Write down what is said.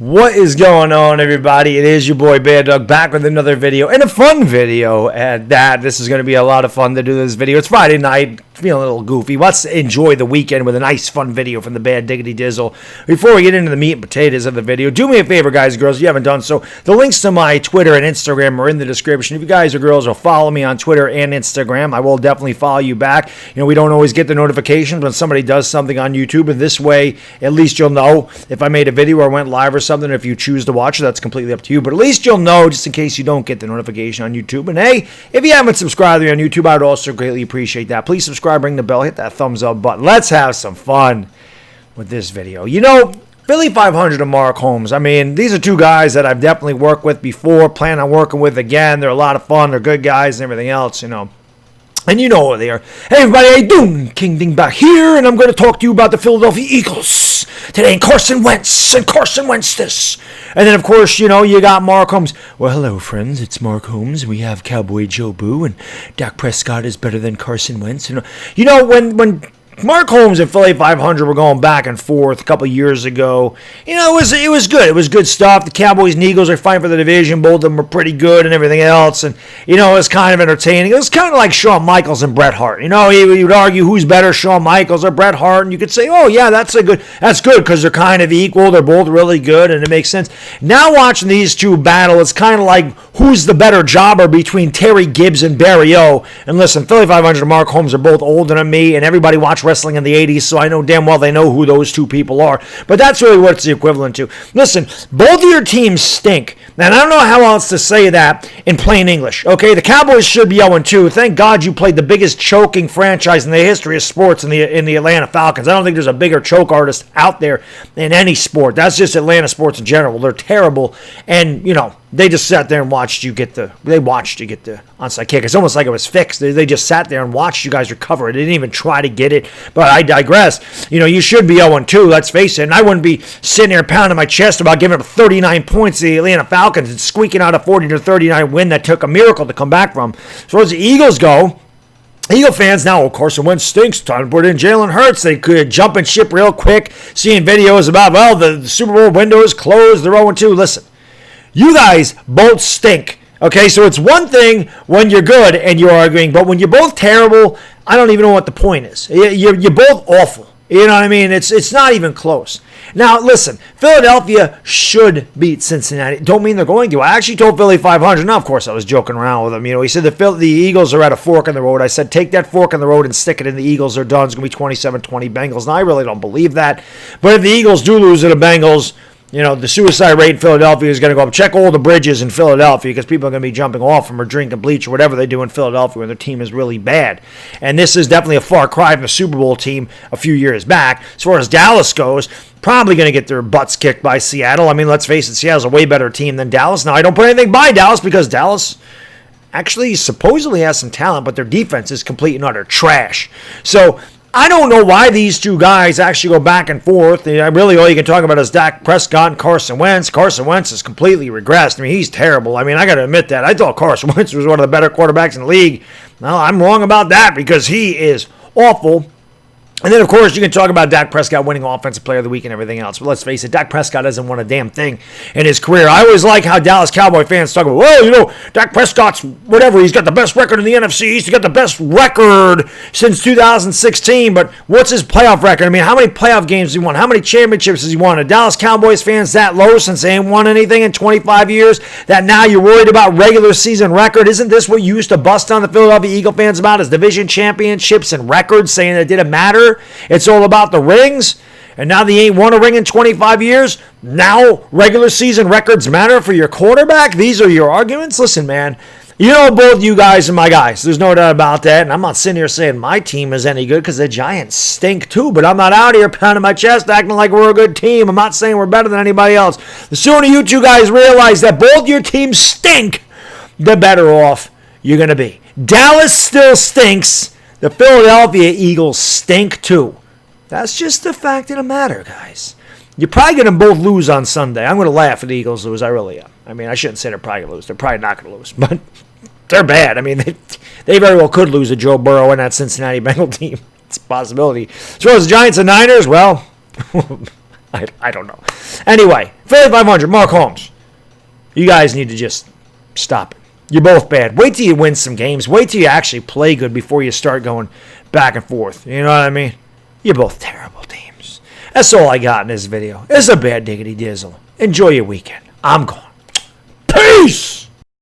What is going on, everybody? It is your boy Baddog back with another video, and a fun video at that. This is going to be a lot of fun to do this video. It's Friday night, feeling a little goofy. Let's enjoy the weekend with a nice fun video from the Bad Diggity Dizzle. Before we get into the meat and potatoes of the video, do me a favor, guys and girls, if you haven't done so. The links to my Twitter and Instagram are in the description. If you guys or girls will follow me on Twitter and Instagram, I will definitely follow you back. You know, we don't always get the notifications when somebody does something on YouTube, and this way, at least you'll know if I made a video or went live or something. If you choose to watch it, that's completely up to you, but at least you'll know, just in case you don't get the notification on YouTube. And hey, if you haven't subscribed to me on YouTube, I would also greatly appreciate that. Please subscribe, ring the bell, hit that thumbs up button. Let's have some fun with this video. You know, Philly500 and Mark Holmes, I mean, these are two guys that I've definitely worked with before, plan on working with again. They're a lot of fun, they're good guys and everything else, you know. And you know what they are. Hey everybody, how you doing? King Ding back here, and I'm going to talk to you about the Philadelphia Eagles today. And Carson Wentz this. And then, of course, you know, you got Mark Holmes. Well, hello, friends. It's Mark Holmes. We have Cowboy Joe Boo, and Dak Prescott is better than Carson Wentz. You know, when Mark Holmes and Philly500 were going back and forth a couple years ago, you know, it was good. It was good stuff. The Cowboys and Eagles are fighting for the division. Both of them were pretty good and everything else. And, you know, it was kind of entertaining. It was kind of like Shawn Michaels and Bret Hart. You know, he would argue who's better, Shawn Michaels or Bret Hart. And you could say, oh, yeah, that's good because they're kind of equal. They're both really good, and it makes sense. Now watching these two battle, it's kind of like who's the better jobber between Terry Gibbs and Barry O. And listen, Philly500 and Mark Holmes are both older than me, and everybody watched wrestling in the 80s, so I know damn well they know who those two people are. But that's really what it's the equivalent to. Listen, both of your teams stink. And I don't know how else to say that in plain English. Okay, the Cowboys should be 0-2. Thank God you played the biggest choking franchise in the history of sports in the Atlanta Falcons. I don't think there's a bigger choke artist out there in any sport. That's just Atlanta sports in general. They're terrible. And, you know, they just sat there and watched you get the onside kick. It's almost like it was fixed. They just sat there and watched you guys recover it. They didn't even try to get it. But I digress. You know, you should be 0-2, let's face it. And I wouldn't be sitting there pounding my chest about giving up 39 points to the Atlanta Falcons and squeaking out a 40-39 win that took a miracle to come back from. As far as the Eagles go, Eagle fans now, of course, Carson Wentz stinks. Time to put in Jalen Hurts. They could jump and ship real quick. Seeing videos about, well, the Super Bowl window is closed. They're 0-2. Listen. You guys both stink, okay? So it's one thing when you're good and you're arguing, but when you're both terrible, I don't even know what the point is. You're both awful. You know what I mean? It's not even close. Now, listen, Philadelphia should beat Cincinnati. Don't mean they're going to. I actually told Philly500. Now, of course, I was joking around with him. You know, he said the Eagles are at a fork in the road. I said, take that fork in the road and stick it in the Eagles. They're done. It's going to be 27-20 Bengals. Now, I really don't believe that. But if the Eagles do lose to the Bengals, you know, the suicide rate in Philadelphia is going to go up. Check all the bridges in Philadelphia because people are going to be jumping off them or drinking bleach or whatever they do in Philadelphia when their team is really bad. And this is definitely a far cry from the Super Bowl team a few years back. As far as Dallas goes, probably going to get their butts kicked by Seattle. I mean, let's face it, Seattle's a way better team than Dallas. Now, I don't put anything by Dallas because Dallas actually supposedly has some talent, but their defense is complete and utter trash. So I don't know why these two guys actually go back and forth. Really, all you can talk about is Dak Prescott and Carson Wentz. Carson Wentz has completely regressed. I mean, he's terrible. I mean, I got to admit that. I thought Carson Wentz was one of the better quarterbacks in the league. Well, I'm wrong about that because he is awful. And then, of course, you can talk about Dak Prescott winning Offensive Player of the Week and everything else. But let's face it, Dak Prescott hasn't won a damn thing in his career. I always like how Dallas Cowboy fans talk about, well, you know, Dak Prescott's whatever. He's got the best record in the NFC. He's got the best record since 2016. But what's his playoff record? I mean, how many playoff games has he won? How many championships has he won? Are Dallas Cowboys fans that low since they ain't won anything in 25 years that now you're worried about regular season record? Isn't this what you used to bust on the Philadelphia Eagle fans about, is division championships and records, saying it didn't matter? It's all about the rings, and now they ain't won a ring in 25 years. Now regular season records matter for your quarterback? These are your arguments? Listen, man, you know both you guys are my guys. There's no doubt about that, and I'm not sitting here saying my team is any good because the Giants stink too, but I'm not out here pounding my chest acting like we're a good team. I'm not saying we're better than anybody else. The sooner you two guys realize that both your teams stink, the better off you're going to be. Dallas still stinks. The Philadelphia Eagles stink too. That's just the fact of the matter, guys. You're probably going to both lose on Sunday. I'm going to laugh if the Eagles lose. I really am. I mean, I shouldn't say they're probably going to lose. They're probably not going to lose. But they're bad. I mean, they very well could lose to Joe Burrow and that Cincinnati Bengal team. It's a possibility. As far as the Giants and Niners, well, I don't know. Anyway, Philly500, Mark Holmes. You guys need to just stop it. You're both bad. Wait till you win some games. Wait till you actually play good before you start going back and forth. You know what I mean? You're both terrible teams. That's all I got in this video. It's a bad diggity dizzle. Enjoy your weekend. I'm gone. Peace!